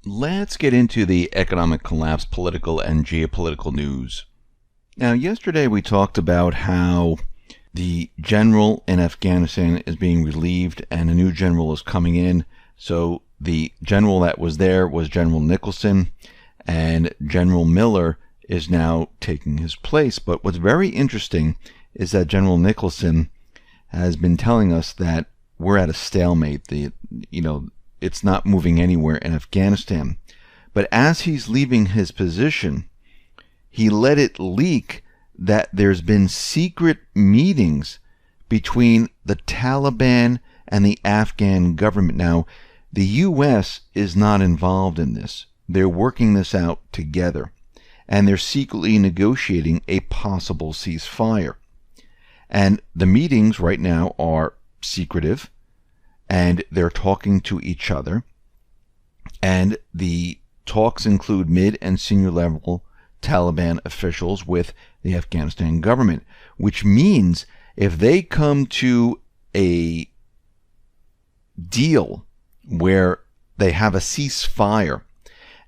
Let's get into the economic collapse, political and geopolitical news. Now, yesterday we talked about how the general in Afghanistan is being relieved and a new general is coming in. So the general that was there was General Nicholson, and General Miller is now taking his place. But what's very interesting is that General Nicholson has been telling us that we're at a stalemate. It's not moving anywhere in Afghanistan. But as he's leaving his position, he let it leak that there's been secret meetings between the Taliban and the Afghan government. Now, the U.S. is not involved in this. They're working this out together, and they're secretly negotiating a possible ceasefire. And the meetings right now are secretive, and they're talking to each other. And the talks include mid and senior level Taliban officials with the Afghanistan government, which means if they come to a deal where they have a ceasefire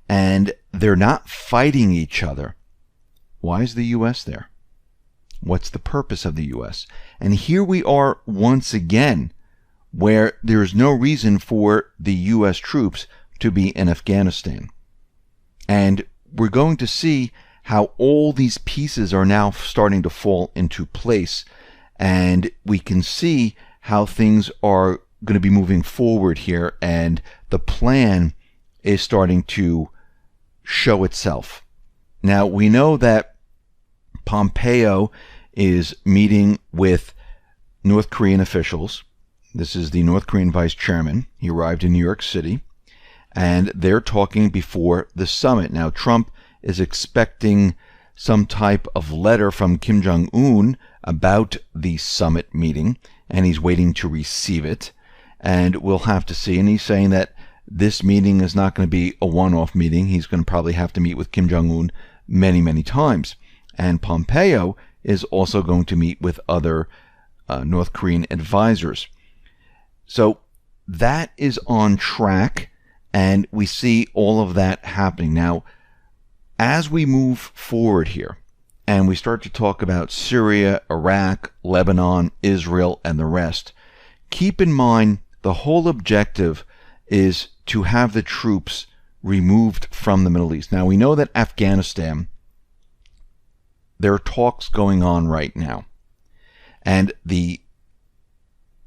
and they're not fighting each other, why is the U.S. there? What's the purpose of the U.S.? And here we are once again, where there is no reason for the U.S. troops to be in Afghanistan. And we're going to see how all these pieces are now starting to fall into place. And we can see how things are going to be moving forward here. And the plan is starting to show itself. Now, we know that Pompeo is meeting with North Korean officials. This is the North Korean vice chairman. He arrived in New York City, and they're talking before the summit. Now, Trump is expecting some type of letter from Kim Jong-un about the summit meeting, and he's waiting to receive it, and we'll have to see. And he's saying that this meeting is not going to be a one-off meeting. He's going to probably have to meet with Kim Jong-un many, many times. And Pompeo is also going to meet with other North Korean advisors. So that is on track, and we see all of that happening. Now, as we move forward here, and we start to talk about Syria, Iraq, Lebanon, Israel, and the rest, keep in mind the whole objective is to have the troops removed from the Middle East. Now, we know that Afghanistan, there are talks going on right now, and the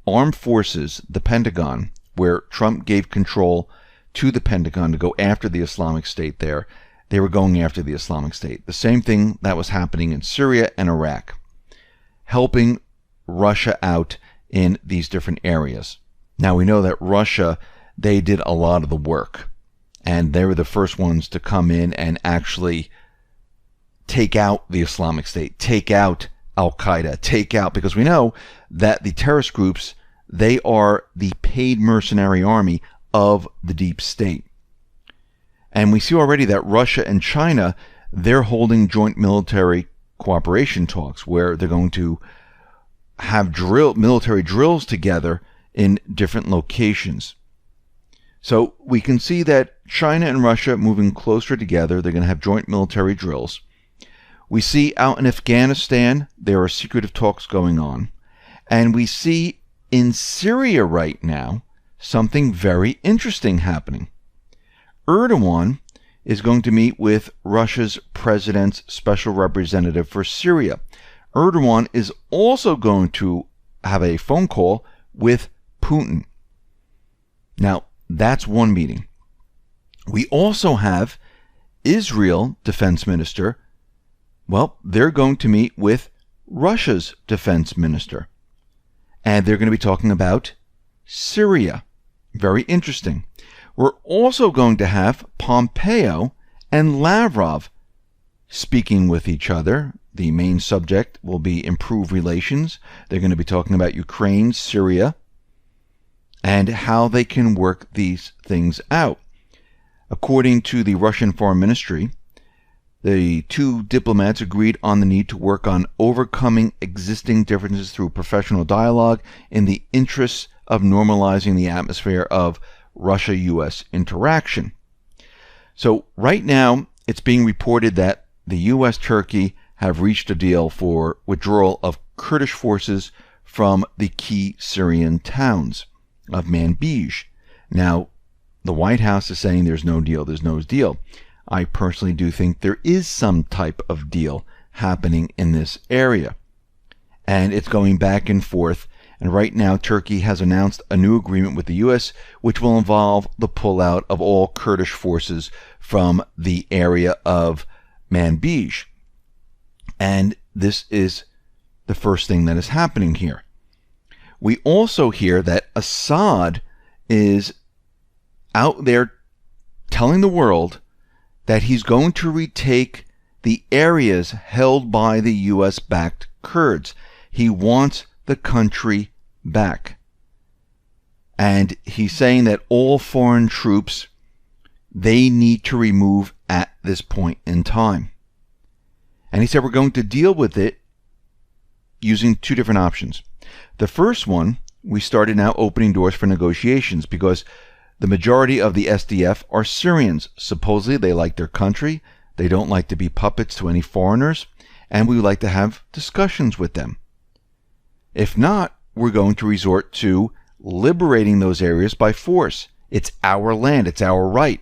armed forces, the Pentagon, where Trump gave control to the Pentagon to go after the Islamic State there, they were going after the Islamic State. The same thing that was happening in Syria and Iraq, helping Russia out in these different areas. Now, we know that Russia, they did a lot of the work, and they were the first ones to come in and actually take out the Islamic State, take out Al-Qaeda, because we know that the terrorist groups, they are the paid mercenary army of the deep state. And we see already that Russia and China, they're holding joint military cooperation talks where they're going to have military drills together in different locations. So we can see that China and Russia moving closer together. They're going to have joint military drills. We see out in Afghanistan, there are secretive talks going on. And we see in Syria right now, something very interesting happening. Erdogan is going to meet with Russia's president's special representative for Syria. Erdogan is also going to have a phone call with Putin. Now, that's one meeting. We also have Israel defense minister. Well, they're going to meet with Russia's defense minister. And they're going to be talking about Syria. Very interesting. We're also going to have Pompeo and Lavrov speaking with each other. The main subject will be improved relations. They're going to be talking about Ukraine, Syria, and how they can work these things out. According to the Russian Foreign Ministry, the two diplomats agreed on the need to work on overcoming existing differences through professional dialogue in the interests of normalizing the atmosphere of Russia-U.S. interaction. So right now, it's being reported that the U.S. Turkey have reached a deal for withdrawal of Kurdish forces from the key Syrian towns of Manbij. Now, the White House is saying there's no deal, there's no deal. I personally do think there is some type of deal happening in this area. And it's going back and forth. And right now, Turkey has announced a new agreement with the U.S., which will involve the pullout of all Kurdish forces from the area of Manbij. And this is the first thing that is happening here. We also hear that Assad is out there telling the world that he's going to retake the areas held by the U.S.-backed Kurds. He wants the country back. And he's saying that all foreign troops, they need to remove at this point in time. And he said we're going to deal with it using two different options. The first one, we started now opening doors for negotiations because the majority of the SDF are Syrians. Supposedly they like their country. They don't like to be puppets to any foreigners. And we would like to have discussions with them. If not, we're going to resort to liberating those areas by force. It's our land. It's our right.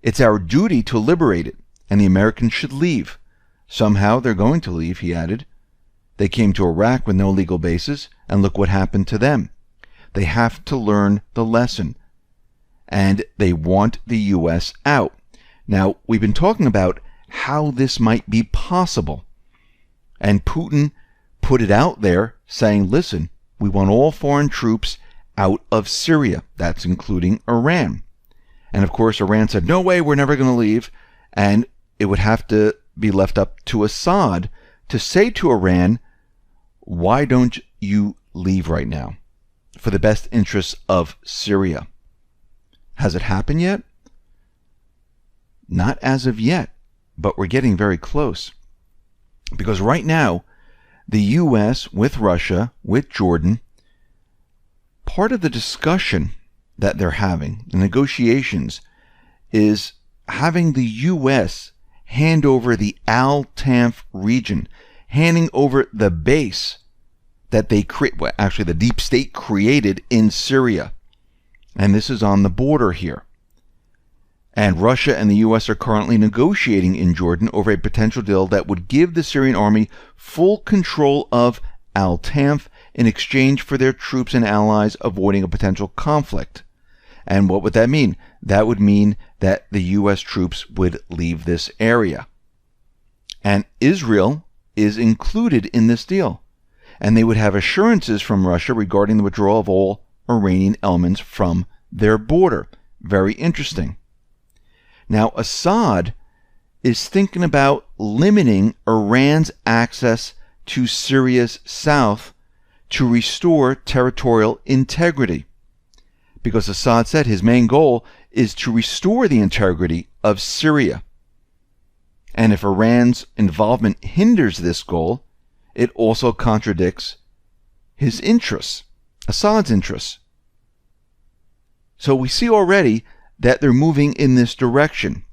It's our duty to liberate it. And the Americans should leave. Somehow they're going to leave, he added. They came to Iraq with no legal basis, and look what happened to them. They have to learn the lesson. And they want the U.S. out. Now, we've been talking about how this might be possible. And Putin put it out there saying, listen, we want all foreign troops out of Syria. That's including Iran. And of course, Iran said, no way, we're never going to leave. And it would have to be left up to Assad to say to Iran, why don't you leave right now for the best interests of Syria? Has it happened yet? Not as of yet, but we're getting very close. Because right now, the U.S. with Russia, with Jordan, part of the discussion that they're having, the negotiations, is having the U.S. hand over the Al-Tanf region, handing over the base that they create, well, actually the deep state created in Syria. And this is on the border here. And Russia and the U.S. are currently negotiating in Jordan over a potential deal that would give the Syrian army full control of Al-Tanf in exchange for their troops and allies avoiding a potential conflict. And what would that mean? That would mean that the U.S. troops would leave this area. And Israel is included in this deal. And they would have assurances from Russia regarding the withdrawal of all Iranian elements from their border. Very interesting. Now, Assad is thinking about limiting Iran's access to Syria's south to restore territorial integrity. Because Assad said his main goal is to restore the integrity of Syria. And if Iran's involvement hinders this goal, it also contradicts his interests, Assad's interests. So we see already that they're moving in this direction.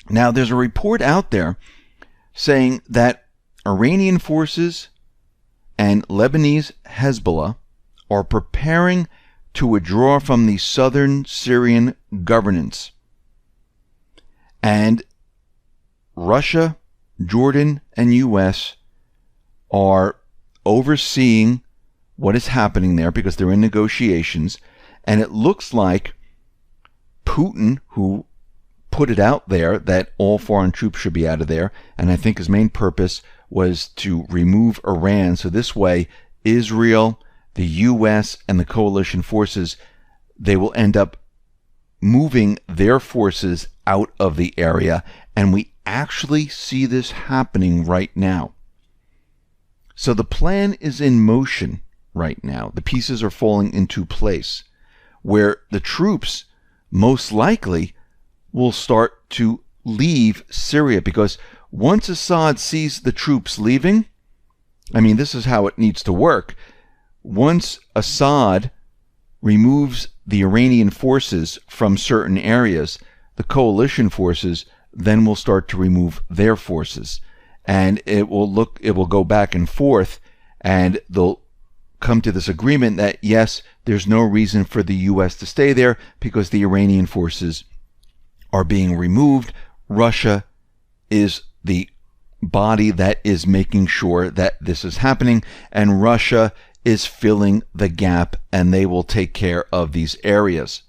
Now, there's a report out there saying that Iranian forces and Lebanese Hezbollah are preparing to withdraw from the southern Syrian governance. And Russia, Jordan, and U.S. are overseeing what is happening there because they're in negotiations. And it looks like Putin, who put it out there that all foreign troops should be out of there, and I think his main purpose was to remove Iran. So this way, Israel, the U.S., and the coalition forces, they will end up moving their forces out of the area. And we actually see this happening right now. So the plan is in motion right now. The pieces are falling into place where the troops most likely will start to leave Syria, because once Assad sees the troops leaving, I mean, this is how it needs to work. Once Assad removes the Iranian forces from certain areas, the coalition forces then will start to remove their forces. And it will go back and forth, and they'll come to this agreement that, yes, there's no reason for the U.S. to stay there because the Iranian forces are being removed. Russia is the body that is making sure that this is happening, and Russia is filling the gap, and they will take care of these areas.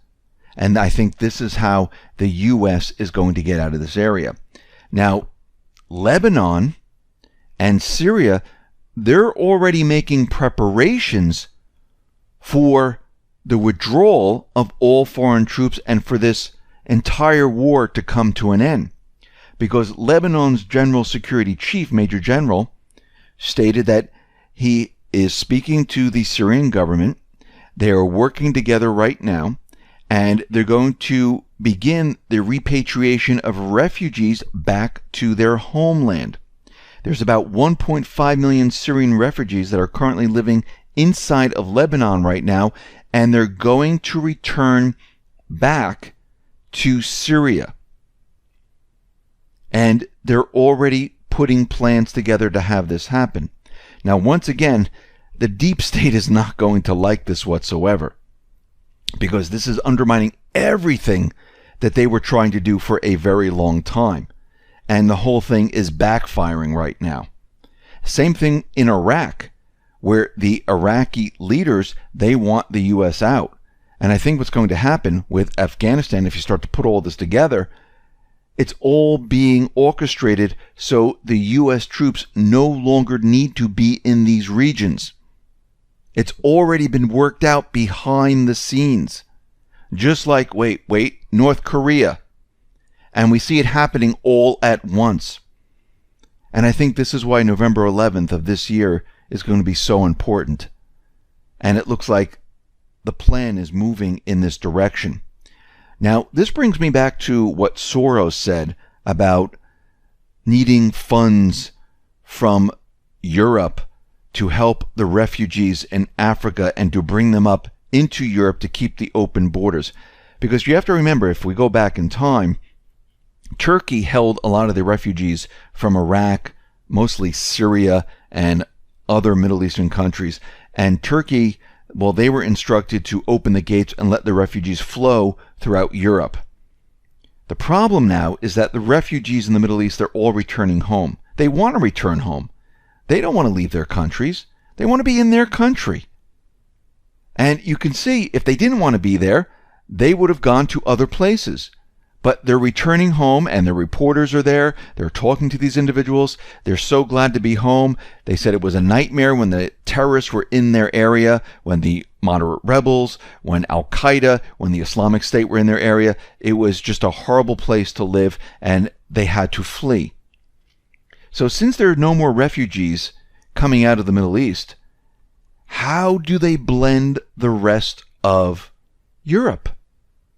And I think this is how the U.S. is going to get out of this area. Now, Lebanon and Syria, they're already making preparations for the withdrawal of all foreign troops and for this entire war to come to an end. Because Lebanon's General Security Chief, Major General, stated that he is speaking to the Syrian government. They are working together right now, and they're going to begin the repatriation of refugees back to their homeland. There's about 1.5 million Syrian refugees that are currently living inside of Lebanon right now, and they're going to return back to Syria. And they're already putting plans together to have this happen. Now, once again, the deep state is not going to like this whatsoever, because this is undermining everything that they were trying to do for a very long time. And the whole thing is backfiring right now. Same thing in Iraq, where the Iraqi leaders, they want the U.S. out. And I think what's going to happen with Afghanistan, if you start to put all this together, it's all being orchestrated so the U.S. troops no longer need to be in these regions. It's already been worked out behind the scenes. Just like, North Korea. And we see it happening all at once. And I think this is why November 11th of this year is going to be so important. And it looks like the plan is moving in this direction. Now, this brings me back to what Soros said about needing funds from Europe to help the refugees in Africa and to bring them up into Europe to keep the open borders. Because you have to remember, if we go back in time, Turkey held a lot of the refugees from Iraq, mostly Syria and other Middle Eastern countries. And Turkey, well, they were instructed to open the gates and let the refugees flow throughout Europe. The problem now is that the refugees in the Middle East, they're all returning home. They want to return home. They don't want to leave their countries. They want to be in their country. And you can see, if they didn't want to be there, they would have gone to other places. But they're returning home, and the reporters are there. They're talking to these individuals. They're so glad to be home. They said it was a nightmare when the terrorists were in their area, when the moderate rebels, when Al-Qaeda, when the Islamic State were in their area. It was just a horrible place to live, and they had to flee. So since there are no more refugees coming out of the Middle East, how do they blend the rest of Europe?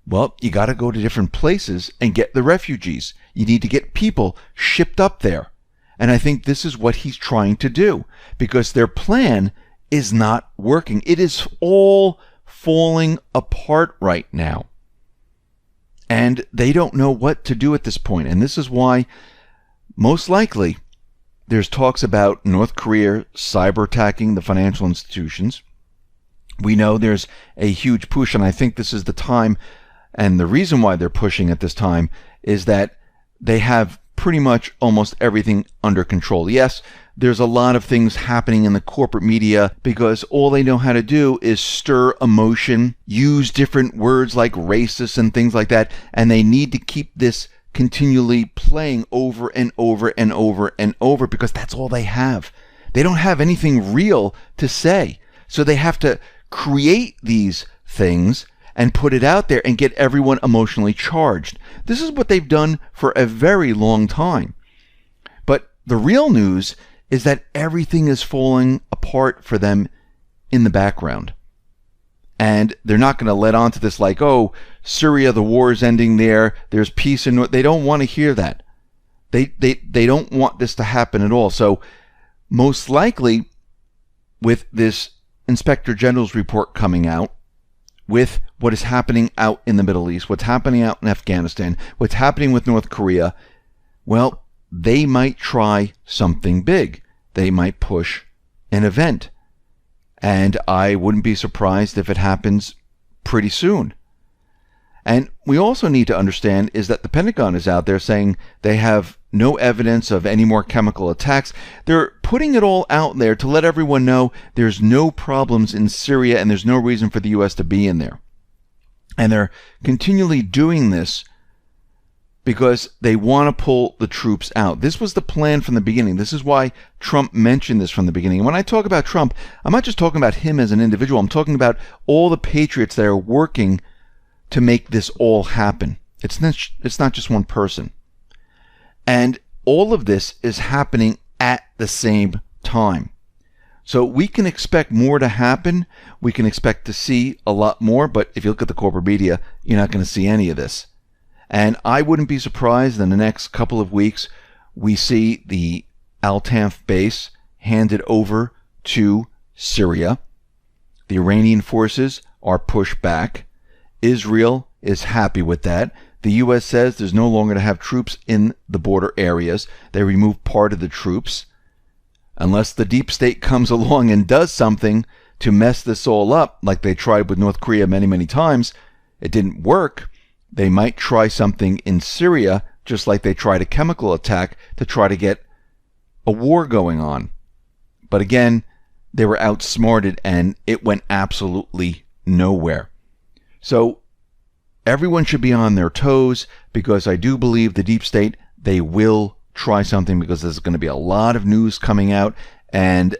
Well, you got to go to different places and get the refugees. You need to get people shipped up there. And I think this is what he's trying to do, because their plan is not working. It is all falling apart right now. And they don't know what to do at this point. And this is why, most likely, there's talks about North Korea cyber attacking the financial institutions. We know there's a huge push, and I think this is the time. And the reason why they're pushing at this time is that they have pretty much almost everything under control. Yes, there's a lot of things happening in the corporate media because all they know how to do is stir emotion, use different words like racist and things like that, and they need to keep this continually playing over and over and over and over because that's all they have. They don't have anything real to say. So they have to create these things and put it out there and get everyone emotionally charged. This is what they've done for a very long time. But the real news is that everything is falling apart for them in the background. And they're not going to let on to this like, oh, Syria, the war is ending there. There's peace. And they don't want to hear that. They don't want this to happen at all. So most likely with this Inspector General's report coming out, with what is happening out in the Middle East, what's happening out in Afghanistan, what's happening with North Korea, well, they might try something big. They might push an event. And I wouldn't be surprised if it happens pretty soon. And we also need to understand is that the Pentagon is out there saying they have no evidence of any more chemical attacks. They're putting it all out there to let everyone know there's no problems in Syria and there's no reason for the U.S. to be in there. And they're continually doing this because they want to pull the troops out. This was the plan from the beginning. This is why Trump mentioned this from the beginning. And when I talk about Trump, I'm not just talking about him as an individual. I'm talking about all the patriots that are working to make this all happen. It's not just one person. And all of this is happening at the same time. So we can expect more to happen. We can expect to see a lot more. But if you look at the corporate media, you're not going to see any of this. And I wouldn't be surprised in the next couple of weeks we see the Al-Tanf base handed over to Syria. The Iranian forces are pushed back. Israel is happy with that. The U.S. says there's no longer to have troops in the border areas. They remove part of the troops. Unless the deep state comes along and does something to mess this all up, like they tried with North Korea many, many times, it didn't work. They might try something in Syria, just like they tried a chemical attack to try to get a war going on. But again, they were outsmarted and it went absolutely nowhere. So everyone should be on their toes because I do believe the deep state, they will try something because there's going to be a lot of news coming out and